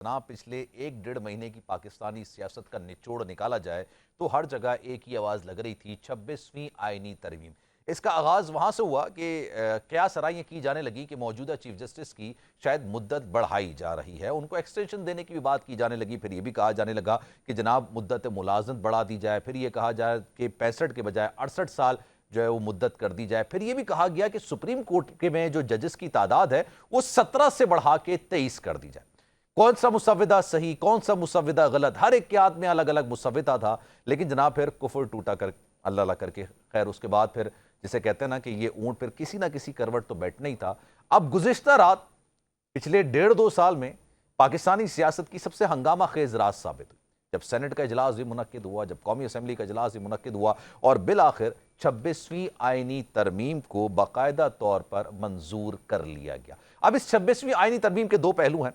जनाब पिछले एक डेढ़ महीने की पाकिस्तानी सियासत का निचोड़ निकाला जाए तो हर जगह एक ही आवाज़ लग रही थी 26वीं आईनी तरमीम। इसका आगाज़ वहाँ से हुआ कि कयास राय की जाने लगी कि मौजूदा चीफ जस्टिस की शायद मुद्दत बढ़ाई जा रही है, उनको एक्सटेंशन देने की भी बात की जाने लगी। फिर ये भी कहा जाने लगा कि जनाब मुद्दत मुलाजमत बढ़ा दी जाए, फिर ये कहा जाए कि 65 के बजाय 68 साल जो है वो मुद्दत कर दी जाए। फिर ये भी कहा गया कि सुप्रीम कोर्ट के में जो जजेस की तादाद है वो 17 से बढ़ा के 23 कर दी जाए। कौन सा मुसव्विदा सही, कौन सा मुसव्विदा गलत, हर एक के हाथ में अलग अलग मुसव्विदा था। लेकिन जनाब फिर कुफर टूटा कर अल्लाह अल्लाह करके खैर उसके बाद फिर जिसे कहते हैं ना कि ये ऊंट फिर किसी ना किसी करवट तो बैठना ही था। अब गुज़िश्ता रात पिछले 1.5-2 साल में पाकिस्तानी सियासत की सबसे हंगामा खेज रात साबित हुई, जब सेनेट का इजलास भी मुनक्किद हुआ, जब कौमी असम्बली का इजलास भी मुनक्किद हुआ और बिल आखिर 26वीं आईनी तरमीम को बाकायदा तौर पर मंजूर कर लिया गया। अब इस 26वीं आईनी तरमीम के दो पहलू हैं।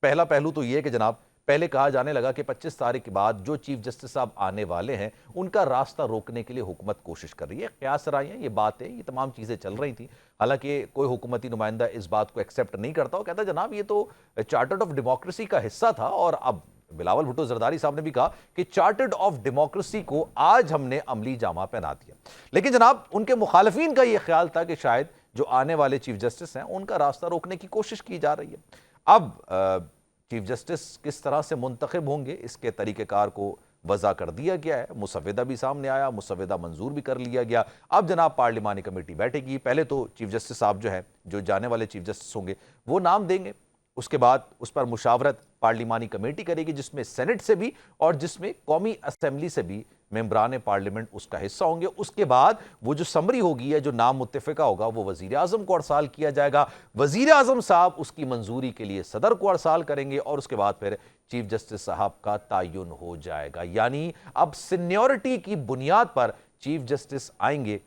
पहला पहलू तो ये कि जनाब पहले कहा जाने लगा कि 25 तारीख के बाद जो चीफ जस्टिस साहब आने वाले हैं उनका रास्ता रोकने के लिए हुकूमत कोशिश कर रही है। कयास राय ये बातें, ये तमाम चीज़ें चल रही थी। हालांकि कोई हुकूमती नुमाइंदा इस बात को एक्सेप्ट नहीं करता और कहता जनाब ये तो चार्टर्ड ऑफ डेमोक्रेसी का हिस्सा था। और अब बिलावल भुट्टो जरदारी साहब ने भी कहा कि चार्टर्ड ऑफ डेमोक्रेसी को आज हमने अमली जामा पहना दिया। लेकिन जनाब उनके मुखालफिन का यह ख्याल था कि शायद जो आने वाले चीफ जस्टिस हैं उनका रास्ता रोकने की कोशिश की जा रही है। अब चीफ जस्टिस किस तरह से मुंतखब होंगे इसके तरीक़ेकार को वज़ा कर दिया गया है। मुसव्विदा भी सामने आया, मुसव्विदा मंजूर भी कर लिया गया। अब जनाब पार्लिमानी कमेटी बैठेगी। पहले तो चीफ जस्टिस साहब जो हैं, जो जाने वाले चीफ जस्टिस होंगे, वो नाम देंगे। उसके बाद उस पर मुशावरत पार्लिमानी कमेटी करेगी, जिसमें सेनेट से भी और जिसमें कौमी असम्बली से भी मेंबरान पार्लियामेंट उसका हिस्सा होंगे। उसके बाद वो जो समरी होगी या जो नाम मुत्तफ़िका होगा वो वज़ीर आज़म को अरसाल किया जाएगा। वज़ीर आज़म साहब उसकी मंजूरी के लिए सदर को अरसाल करेंगे और उसके बाद फिर चीफ जस्टिस साहब का तयन हो जाएगा। यानी अब सीनियरिटी की बुनियाद पर चीफ जस्टिस आएंगे।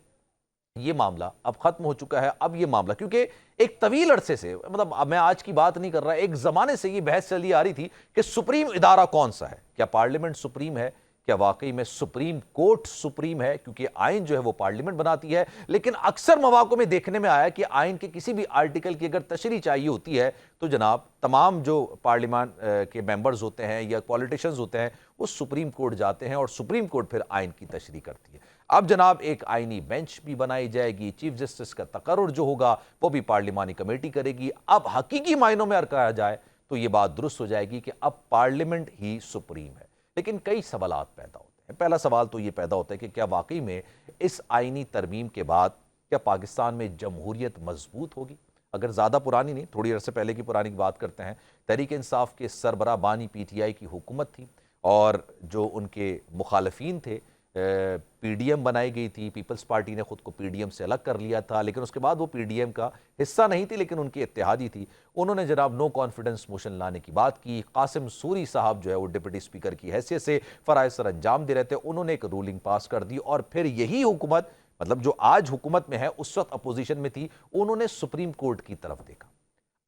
ये मामला अब खत्म हो चुका है। अब ये मामला क्योंकि एक तवील अरसे से, मतलब अब मैं आज की बात नहीं कर रहा, एक जमाने से ये बहस चली आ रही थी कि सुप्रीम इदारा कौन सा है। क्या पार्लियामेंट सुप्रीम है? क्या वाकई में सुप्रीम कोर्ट सुप्रीम है? क्योंकि आइन जो है वो पार्लियामेंट बनाती है। लेकिन अक्सर मौक़ों में देखने में आया कि आइन के किसी भी आर्टिकल की अगर तशरीह चाहिए होती है तो जनाब तमाम जो पार्लियामान के मेंबर्स होते हैं या पॉलिटिशियंस होते हैं वो सुप्रीम कोर्ट जाते हैं और सुप्रीम कोर्ट फिर आइन की तशरीह करती है। अब जनाब एक आइनी बेंच भी बनाई जाएगी। चीफ जस्टिस का तकर्रुर जो होगा वो भी पार्लिमानी कमेटी करेगी। अब हकीकी मायनों में कहा जाए तो ये बात दुरुस्त हो जाएगी कि अब पार्लियामेंट ही सुप्रीम है। लेकिन कई सवालात पैदा होते हैं। पहला सवाल तो ये पैदा होता है कि क्या वाकई में इस आइनी तरमीम के बाद क्या पाकिस्तान में जमहूरियत मजबूत होगी? अगर ज़्यादा पुरानी नहीं, थोड़ी अरसे पहले की पुरानी बात करते हैं। तहरीक इंसाफ के सरबराह बानी PTI की हुकूमत थी और जो उनके मुखालफीन थे PDM बनाई गई थी। पीपल्स पार्टी ने खुद को PDM से अलग कर लिया था, लेकिन उसके बाद वो PDM का हिस्सा नहीं थी लेकिन उनकी इत्तेहादी थी। उन्होंने जनाब नो कॉन्फिडेंस मोशन लाने की बात की। कासिम सूरी साहब जो है वो डिप्टी स्पीकर की हैसियत से फ़राइज़ सर अंजाम दे रहे थे। उन्होंने एक रूलिंग पास कर दी और फिर यही हुकूमत, मतलब जो आज हुकूमत में है, उस वक्त अपोजिशन में थी, उन्होंने सुप्रीम कोर्ट की तरफ देखा।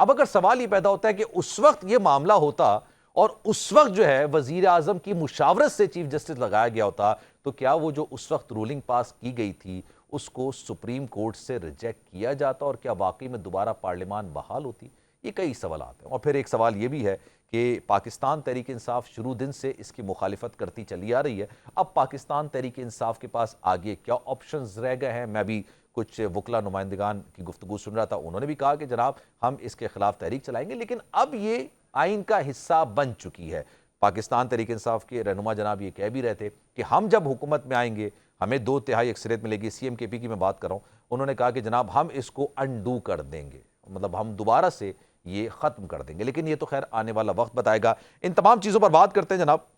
अब अगर सवाल ये पैदा होता है कि उस वक्त ये मामला होता और उस वक्त जो है वजीर आजम की मुशावरत से चीफ जस्टिस लगाया गया होता तो क्या वो जो उस वक्त रूलिंग पास की गई थी उसको सुप्रीम कोर्ट से रिजेक्ट किया जाता और क्या वाकई में दोबारा पार्लियामान बहाल होती? ये कई सवाल आते हैं। और फिर एक सवाल ये भी है कि पाकिस्तान तहरीक इंसाफ शुरू दिन से इसकी मुखालिफत करती चली आ रही है। अब पाकिस्तान तहरीक इंसाफ के पास आगे क्या ऑप्शंस रह गए हैं? मैं भी कुछ वकला नुमाइंदगान की गुफ्तगू सुन रहा था, उन्होंने भी कहा कि जनाब हम इसके खिलाफ तहरीक चलाएंगे। लेकिन अब ये आइन का हिस्सा बन चुकी है। पाकिस्तान तहरीक इंसाफ के रहनुमा जनाब ये कह भी रहे थे कि हम जब हुकूमत में आएंगे हमें 2/3 अक्सरियत मिलेगी। CMKP की मैं बात कर रहा हूँ। उन्होंने कहा कि जनाब हम इसको अनडू कर देंगे, मतलब हम दोबारा से ये ख़त्म कर देंगे। लेकिन ये तो खैर आने वाला वक्त बताएगा। इन तमाम चीज़ों पर बात करते हैं जनाब